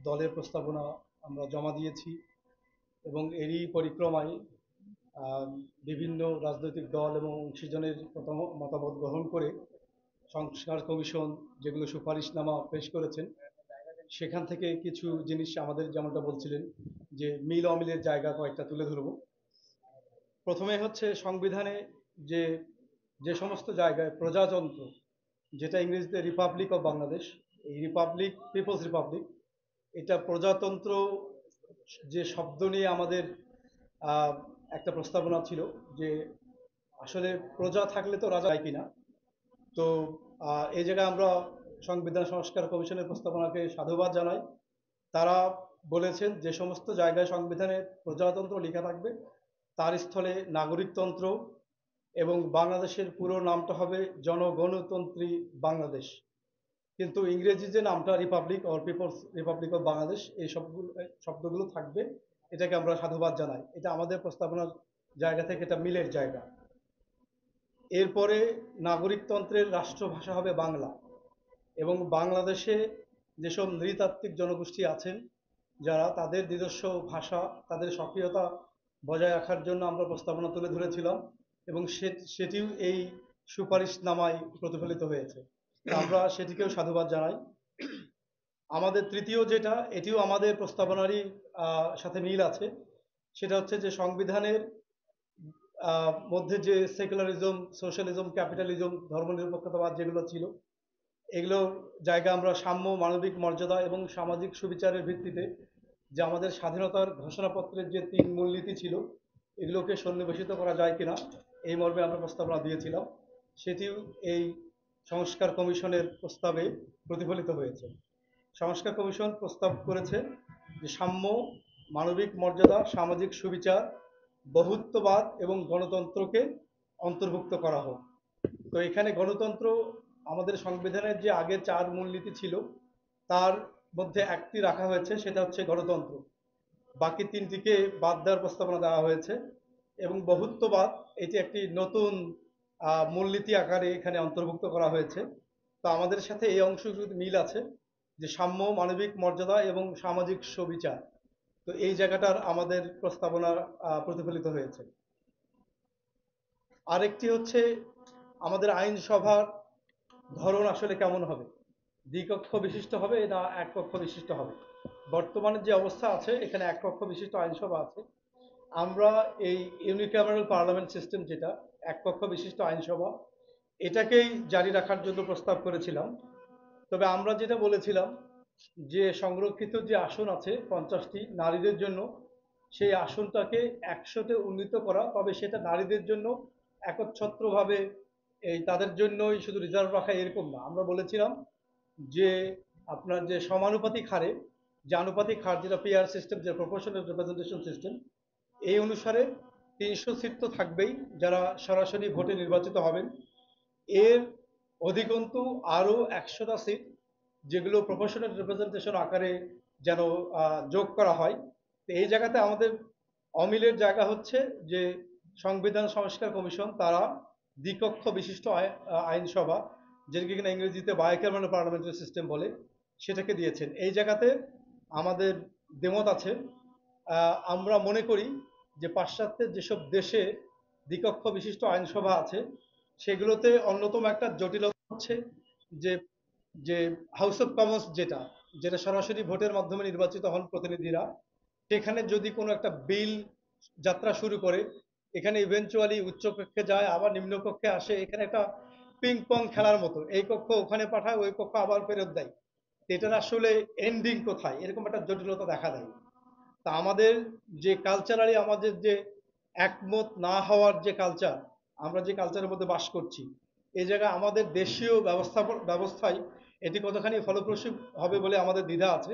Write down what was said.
দলের প্রস্তাবনা আমরা জমা দিয়েছি এবং এরই পরিক্রমায় বিভিন্ন রাজনৈতিক দল এবং অংশীজনের মতামত গ্রহণ করে সংস্কার কমিশন যেগুলো সুপারিশনামা পেশ করেছেন সেখান থেকে কিছু জিনিস আমাদের যেমনটা বলছিলেন যে মিল অমিলের জায়গা কয়েকটা তুলে ধরব। প্রথমে হচ্ছে সংবিধানে যে যে সমস্ত জায়গায় প্রজাতন্ত্র, যেটা ইংরেজিতে রিপাবলিক অফ বাংলাদেশ, এই রিপাবলিক পিপলস রিপাবলিক, এটা প্রজাতন্ত্র যে শব্দ নিয়ে আমাদের একটা প্রস্তাবনা ছিল যে আসলে প্রজা থাকলে তো রাজা হয় কিনা। তো এই জায়গায় আমরা সংবিধান সংস্কার কমিশনের প্রস্তাবনাকে সাধুবাদ জানাই। তারা বলেছেন যে সমস্ত জায়গায় সংবিধানে প্রজাতন্ত্র লেখা থাকবে তার স্থলে নাগরিকতন্ত্র, এবং বাংলাদেশের পুরো নামটা হবে জনগণতন্ত্রী বাংলাদেশ। কিন্তু ইংরেজি যে নামটা republic or people's republic of Bangladesh, এই শব্দগুলো থাকবে, এটাকে আমরা সাধুবাদ জানাই। এটা আমাদের প্রস্তাবনার জায়গা থেকে এটা মিলের জায়গা। এরপরে নাগরিকতন্ত্রের রাষ্ট্রভাষা হবে বাংলা, এবং বাংলাদেশে যেসব নৃতাত্ত্বিক জনগোষ্ঠী আছেন যারা, তাদের নিজস্ব ভাষা, তাদের স্বকীয়তা বজায় রাখার জন্য আমরা প্রস্তাবনা তুলে ধরেছিলাম, এবং সেটিও এই সুপারিশনামায় প্রতিফলিত হয়েছে। আমরা সেটিকেও সাধুবাদ জানাই। আমাদের তৃতীয় যেটা, এটিও আমাদের প্রস্তাবনারই সাথে মিল আছে, সেটা হচ্ছে যে সংবিধানের মধ্যে যে সেকুলারিজম, সোশ্যালিজম, ক্যাপিটালিজম, ধর্মনিরপেক্ষতাবাদ যেগুলো ছিল, এগুলো জায়গা আমরা সাম্য, মানবিক মর্যাদা এবং সামাজিক সুবিচারের ভিত্তিতে যে আমাদের স্বাধীনতার ঘোষণাপত্রের যে 3 মূলনীতি ছিল, এগুলোকে সন্নিবেশিত করা যায় কিনা এই মর্মে আমরা প্রস্তাবনা দিয়েছিলাম। সেটিও এই সংস্কার কমিশনের প্রস্তাবে প্রতিফলিত হয়েছে। সংস্কার কমিশন প্রস্তাব করেছে যে সাম্য, মানবিক মর্যাদা, সামাজিক সুবিচার, বহুত্ববাদ এবং গণতন্ত্রকে অন্তর্ভুক্ত করা হোক। তো এখানে গণতন্ত্র আমাদের সংবিধানের যে আগে 4 মূলনীতি ছিল তার মধ্যে একটি রাখা হয়েছে, সেটা হচ্ছে গণতন্ত্র। বাকি 3টিকে বাদ দেওয়ার প্রস্তাবনা দেওয়া হয়েছে, এবং বহুত্ববাদ এটি একটি নতুন মূলনীতি আকারে এখানে অন্তর্ভুক্ত করা হয়েছে। তো আমাদের সাথে এই অংশ মিল আছে যে সাম্য, মানবিক মর্যাদা এবং সামাজিক সুবিচার। তো এই জায়গাটার আমাদের প্রস্তাবনা প্রতিফলিত হয়েছে। আরেকটি হচ্ছে আমাদের আইনসভার ধরন আসলে কেমন হবে, দ্বিকক্ষ বিশিষ্ট হবে না এক কক্ষ বিশিষ্ট হবে। বর্তমানে যে অবস্থা আছে, এখানে এক কক্ষ বিশিষ্ট আইনসভা আছে। আমরা এই ইউনিক্যামেরাল পার্লামেন্ট সিস্টেম, যেটা এক কক্ষ বিশিষ্ট আইনসভা, এটাকেই জারি রাখার জন্য প্রস্তাব করেছিলাম। তবে আমরা যেটা বলেছিলাম যে সংরক্ষিত যে আসন আছে 50টি নারীদের জন্য, সেই আসনটাকে 100-তে উন্নীত করা, তবে সেটা নারীদের জন্য একচ্ছত্রভাবে এই তাদের জন্যই শুধু রিজার্ভ রাখা এরকম না। আমরা বলেছিলাম যে আপনার যে সমানুপাতিক হারে, যে আনুপাতিক হার, যেটা পিআর সিস্টেম, যে প্রপোর্শনাল রিপ্রেজেন্টেশন সিস্টেম, এই অনুসারে 300 সিট তো থাকবেই যারা সরাসরি ভোটে নির্বাচিত হবেন। এর অধিকন্তু আরও 100টা সিট যেগুলো প্রপোর্শনাল রিপ্রেজেন্টেশন আকারে যেন যোগ করা হয়। তো এই জায়গাতে আমাদের অমিলের জায়গা হচ্ছে যে সংবিধান সংস্কার কমিশন তারা দ্বিকক্ষ বিশিষ্ট আইনসভা, যেটাকে কিনা ইংরেজিতে বাইক্যামেরাল পার্লামেন্টারি সিস্টেম বলে, সেটাকে দিয়েছেন। এই জায়গাতে আমাদের দ্বিমত আছে। আমরা মনে করি যে পাশ্চাত্যের যেসব দেশে দ্বিকক্ষ বিশিষ্ট আইনসভা আছে, সেগুলোতে অন্যতম একটা জটিলতা হচ্ছে যে যে হাউস অফ কমন্স, যেটা যেটা সরাসরি ভোটের মাধ্যমে নির্বাচিত হন প্রতিনিধিরা, সেখানে যদি কোনো একটা বিল যাত্রা শুরু করে, এখানে ইভেনচুয়ালি উচ্চ কক্ষে যায়, আবার নিম্ন কক্ষে আসে, এখানে একটা পিং পং খেলার মতো, এই কক্ষ ওখানে পাঠায়, ওই কক্ষ আবার ফেরত দেয়। এটার আসলে এন্ডিং কোথায়, এরকম একটা জটিলতা দেখা দেয়। তা আমাদের যে কালচারালি আমাদের যে একমত না হওয়ার যে কালচার, আমরা যে কালচারের মধ্যে বাস করছি, এই জায়গায় আমাদের দেশীয় ব্যবস্থায় এটি কতখানি ফলপ্রসূ হবে বলে আমাদের দ্বিধা আছে।